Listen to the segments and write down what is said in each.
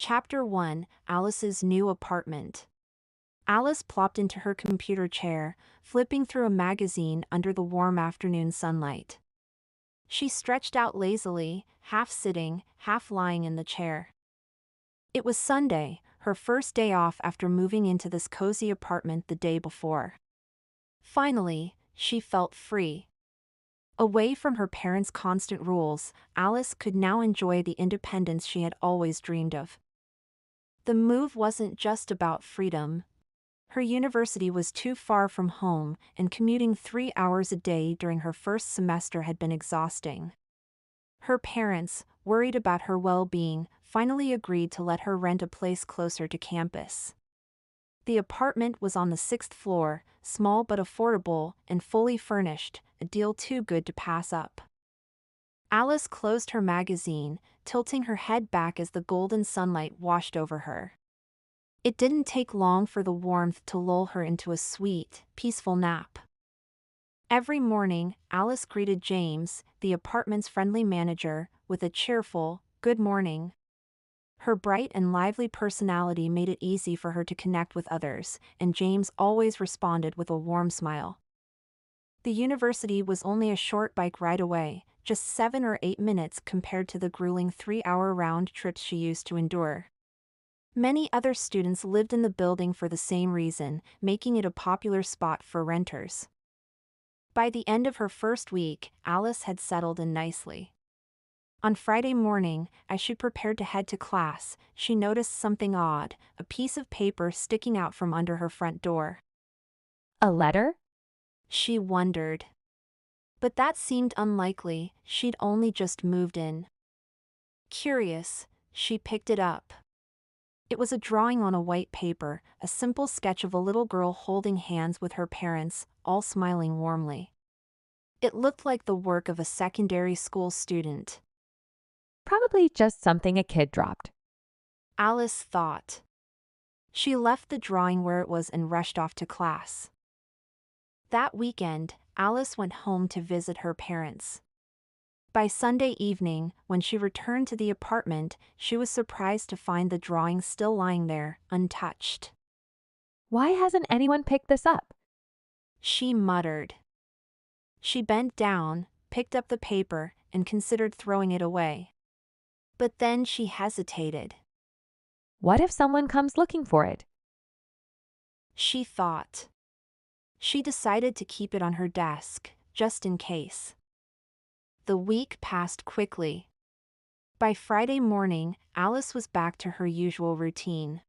Chapter 1: Alice's New Apartment. Alice plopped into her computer chair, flipping through a magazine under the warm afternoon sunlight. She stretched out lazily, half sitting, half lying in the chair. It was Sunday, her first day off after moving into this cozy apartment the day before. Finally, she felt free. Away from her parents' constant rules, Alice could now enjoy the independence she had always dreamed of. The move wasn't just about freedom. Her university was too far from home, and commuting 3 hours a day during her first semester had been exhausting. Her parents, worried about her well-being, finally agreed to let her rent a place closer to campus. The apartment was on the 6th floor, small but affordable, and fully furnished, a deal too good to pass up. Alice closed her magazine, tilting her head back as the golden sunlight washed over her. It didn't take long for the warmth to lull her into a sweet, peaceful nap. Every morning, Alice greeted James, the apartment's friendly manager, with a cheerful, "Good morning." Her bright and lively personality made it easy for her to connect with others, and James always responded with a warm smile. The university was only a short bike ride away, just 7 or 8 minutes compared to the grueling 3-hour round trips she used to endure. Many other students lived in the building for the same reason, making it a popular spot for renters. By the end of her first week, Alice had settled in nicely. On Friday morning, as she prepared to head to class, she noticed something odd, a piece of paper sticking out from under her front door. A letter? She wondered. But that seemed unlikely, she'd only just moved in. Curious, she picked it up. It was a drawing on a white paper, a simple sketch of a little girl holding hands with her parents, all smiling warmly. It looked like the work of a secondary school student. Probably just something a kid dropped. Alice thought. She left the drawing where it was and rushed off to class. That weekend, Alice went home to visit her parents. By Sunday evening, when she returned to the apartment, she was surprised to find the drawing still lying there, untouched. Why hasn't anyone picked this up? She muttered. She bent down, picked up the paper, and considered throwing it away. But then she hesitated. What if someone comes looking for it? She thought. She decided to keep it on her desk, just in case. The week passed quickly. By Friday morning, Alice was back to her usual routine.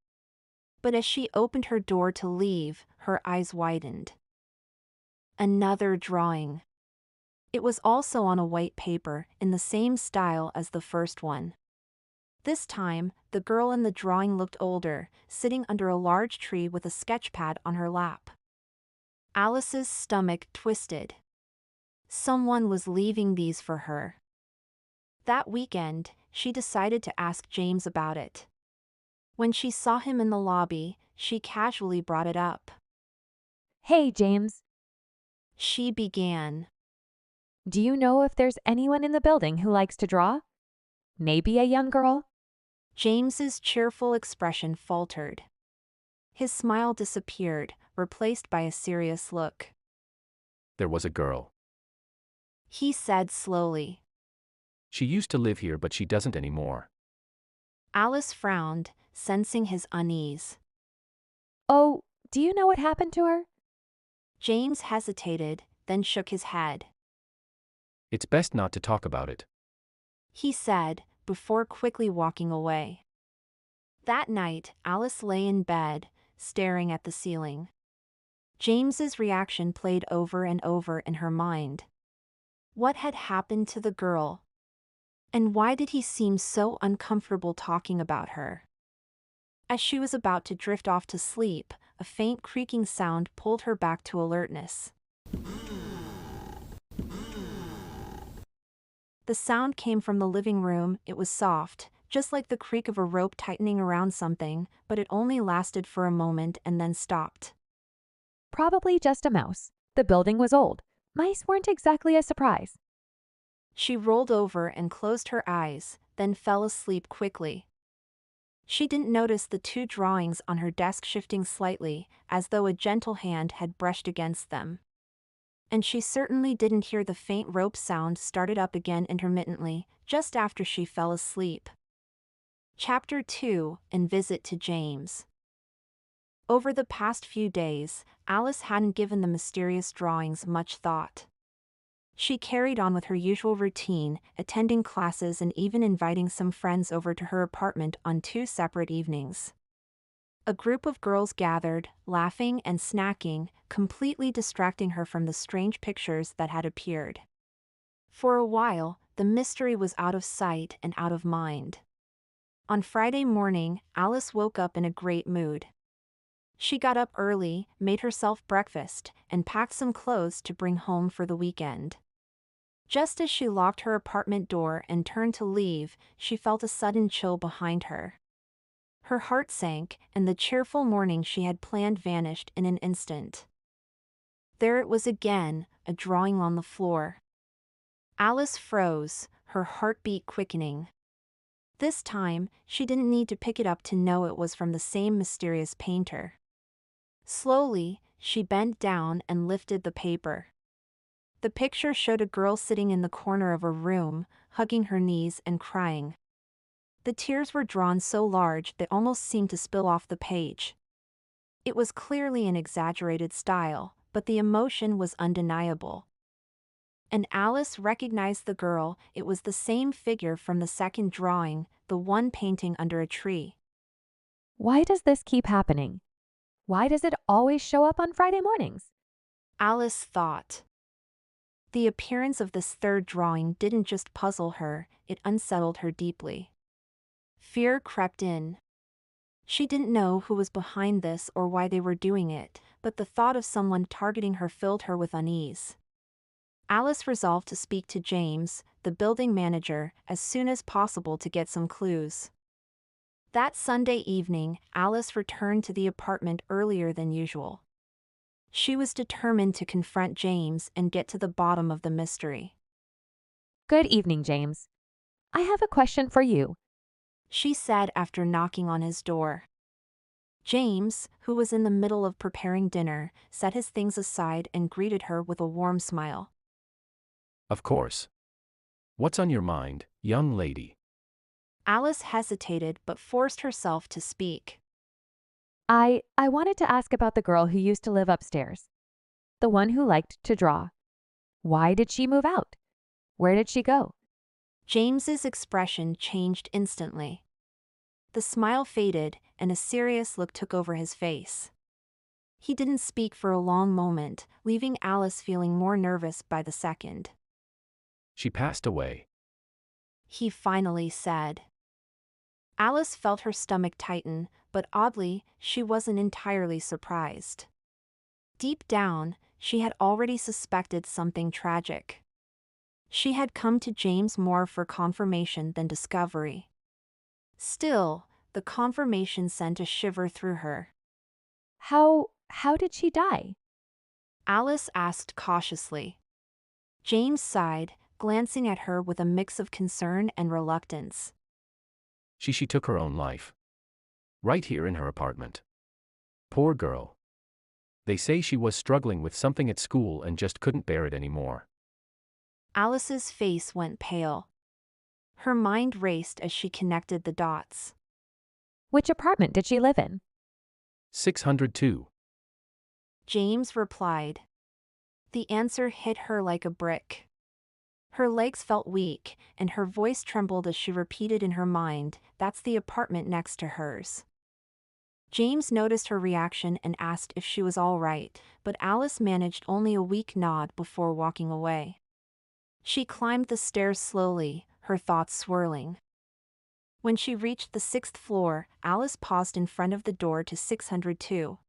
But as she opened her door to leave, her eyes widened. Another drawing. It was also on a white paper, in the same style as the first one. This time, the girl in the drawing looked older, sitting under a large tree with a sketchpad on her lap. Alice's stomach twisted. Someone was leaving these for her. That weekend, she decided to ask James about it. When she saw him in the lobby, she casually brought it up. Hey, James, She began. do you know if there's anyone in the building who likes to draw? Maybe a young girl? James's cheerful expression faltered. His smile disappeared, replaced by a serious look. There was a girl. He said slowly. She used to live here, but she doesn't anymore. Alice frowned, sensing his unease. Oh, do you know what happened to her? James hesitated, then shook his head. It's best not to talk about it. He said, before quickly walking away. That night, Alice lay in bed, staring at the ceiling. James's reaction played over and over in her mind. What had happened to the girl? And why did he seem so uncomfortable talking about her? As she was about to drift off to sleep, a faint creaking sound pulled her back to alertness. The sound came from the living room. It was soft, just like the creak of a rope tightening around something, but it only lasted for a moment and then stopped. Probably just a mouse. The building was old. Mice weren't exactly a surprise. She rolled over and closed her eyes, then fell asleep quickly. She didn't notice the two drawings on her desk shifting slightly, as though a gentle hand had brushed against them. And she certainly didn't hear the faint rope sound started up again intermittently, just after she fell asleep. Chapter 2: In Visit to James. Over the past few days, Alice hadn't given the mysterious drawings much thought. She carried on with her usual routine, attending classes and even inviting some friends over to her apartment on 2 separate evenings. A group of girls gathered, laughing and snacking, completely distracting her from the strange pictures that had appeared. For a while, the mystery was out of sight and out of mind. On Friday morning, Alice woke up in a great mood. She got up early, made herself breakfast, and packed some clothes to bring home for the weekend. Just as she locked her apartment door and turned to leave, she felt a sudden chill behind her. Her heart sank, and the cheerful morning she had planned vanished in an instant. There it was again, a drawing on the floor. Alice froze, her heartbeat quickening. This time, she didn't need to pick it up to know it was from the same mysterious painter. Slowly, she bent down and lifted the paper. The picture showed a girl sitting in the corner of a room, hugging her knees and crying. The tears were drawn so large they almost seemed to spill off the page. It was clearly an exaggerated style, but the emotion was undeniable. And Alice recognized the girl. It was the same figure from the second drawing, the one painting under a tree. Why does this keep happening? Why does it always show up on Friday mornings? Alice thought. The appearance of this third drawing didn't just puzzle her, it unsettled her deeply. Fear crept in. She didn't know who was behind this or why they were doing it, but the thought of someone targeting her filled her with unease. Alice resolved to speak to James, the building manager, as soon as possible to get some clues. That Sunday evening, Alice returned to the apartment earlier than usual. She was determined to confront James and get to the bottom of the mystery. Good evening, James. I have a question for you. She said after knocking on his door. James, who was in the middle of preparing dinner, set his things aside and greeted her with a warm smile. Of course. What's on your mind, young lady? Alice hesitated but forced herself to speak. I wanted to ask about the girl who used to live upstairs. The one who liked to draw. Why did she move out? Where did she go? James's expression changed instantly. The smile faded, and a serious look took over his face. He didn't speak for a long moment, leaving Alice feeling more nervous by the second. She passed away. He finally said. Alice felt her stomach tighten, but oddly, she wasn't entirely surprised. Deep down, she had already suspected something tragic. She had come to James more for confirmation than discovery. Still, the confirmation sent a shiver through her. How did she die? Alice asked cautiously. James sighed, glancing at her with a mix of concern and reluctance. She took her own life. Right here in her apartment. Poor girl. They say she was struggling with something at school and just couldn't bear it anymore. Alice's face went pale. Her mind raced as she connected the dots. Which apartment did she live in? 602. James replied. The answer hit her like a brick. Her legs felt weak, and her voice trembled as she repeated in her mind, "That's the apartment next to hers." James noticed her reaction and asked if she was all right, but Alice managed only a weak nod before walking away. She climbed the stairs slowly, her thoughts swirling. When she reached the 6th floor, Alice paused in front of the door to 602.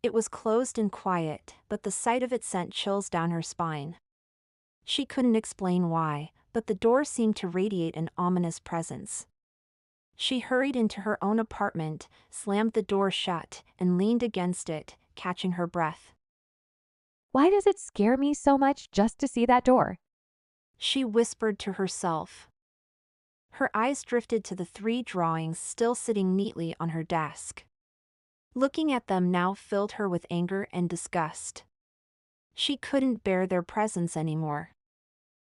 It was closed and quiet, but the sight of it sent chills down her spine. She couldn't explain why, but the door seemed to radiate an ominous presence. She hurried into her own apartment, slammed the door shut, and leaned against it, catching her breath. Why does it scare me so much just to see that door? She whispered to herself. Her eyes drifted to the 3 drawings still sitting neatly on her desk. Looking at them now filled her with anger and disgust. She couldn't bear their presence anymore.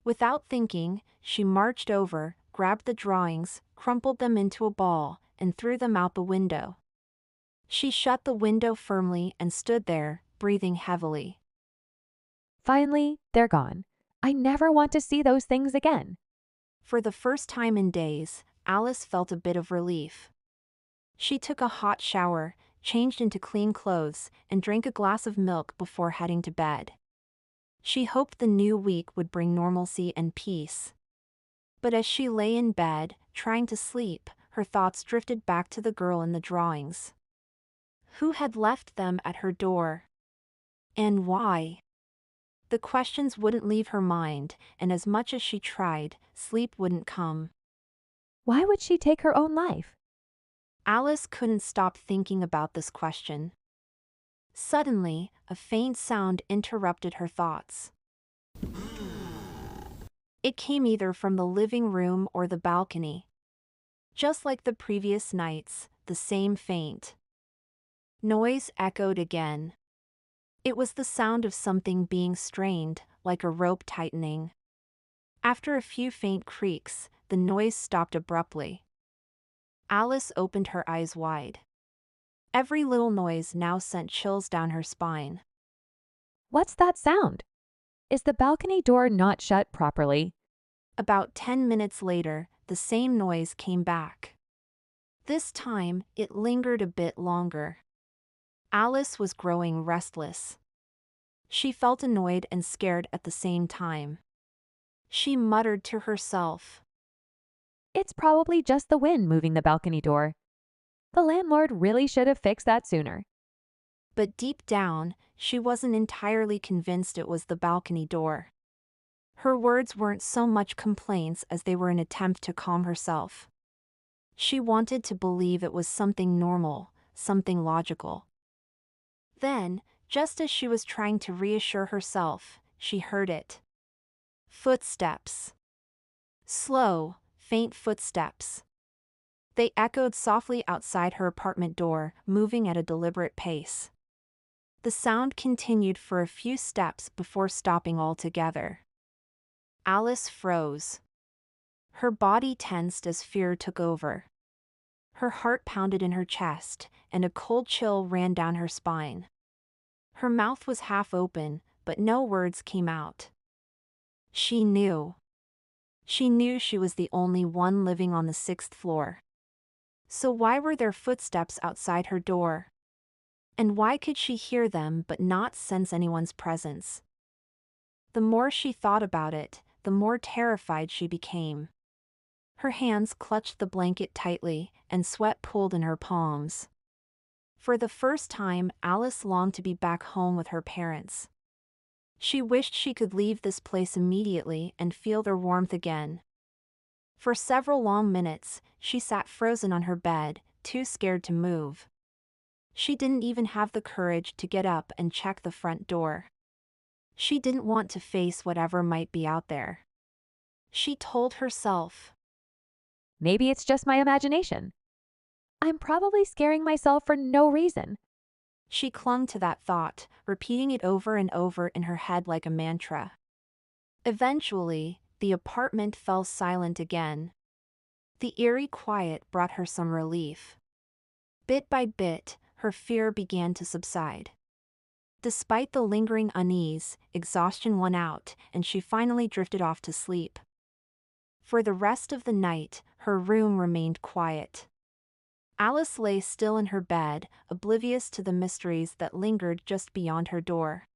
Without thinking, she marched over, grabbed the drawings, crumpled them into a ball, and threw them out the window. She shut the window firmly and stood there, breathing heavily. Finally, they're gone. I never want to see those things again. For the first time in days, Alice felt a bit of relief. She took a hot shower, changed into clean clothes, and drank a glass of milk before heading to bed. She hoped the new week would bring normalcy and peace. But as she lay in bed, trying to sleep, her thoughts drifted back to the girl in the drawings. Who had left them at her door? And why? The questions wouldn't leave her mind, and as much as she tried, sleep wouldn't come. Why would she take her own life? Alice couldn't stop thinking about this question. Suddenly, a faint sound interrupted her thoughts. It came either from the living room or the balcony. Just like the previous nights, the same faint noise echoed again. It was the sound of something being strained, like a rope tightening. After a few faint creaks, the noise stopped abruptly. Alice opened her eyes wide. Every little noise now sent chills down her spine. What's that sound? Is the balcony door not shut properly? About 10 minutes later, the same noise came back. This time, it lingered a bit longer. Alice was growing restless. She felt annoyed and scared at the same time. She muttered to herself. It's probably just the wind moving the balcony door. The landlord really should have fixed that sooner. But deep down, she wasn't entirely convinced it was the balcony door. Her words weren't so much complaints as they were an attempt to calm herself. She wanted to believe it was something normal, something logical. Then, just as she was trying to reassure herself, she heard it. Footsteps. Slow, faint footsteps. They echoed softly outside her apartment door, moving at a deliberate pace. The sound continued for a few steps before stopping altogether. Alice froze. Her body tensed as fear took over. Her heart pounded in her chest, and a cold chill ran down her spine. Her mouth was half open, but no words came out. She knew. She knew she was the only one living on the 6th floor. So why were there footsteps outside her door? And why could she hear them but not sense anyone's presence? The more she thought about it, the more terrified she became. Her hands clutched the blanket tightly, and sweat pooled in her palms. For the first time, Alice longed to be back home with her parents. She wished she could leave this place immediately and feel their warmth again. For several long minutes, she sat frozen on her bed, too scared to move. She didn't even have the courage to get up and check the front door. She didn't want to face whatever might be out there. She told herself, Maybe it's just my imagination. I'm probably scaring myself for no reason. She clung to that thought, repeating it over and over in her head like a mantra. Eventually, the apartment fell silent again. The eerie quiet brought her some relief. Bit by bit, her fear began to subside. Despite the lingering unease, exhaustion won out, and she finally drifted off to sleep. For the rest of the night, her room remained quiet. Alice lay still in her bed, oblivious to the mysteries that lingered just beyond her door.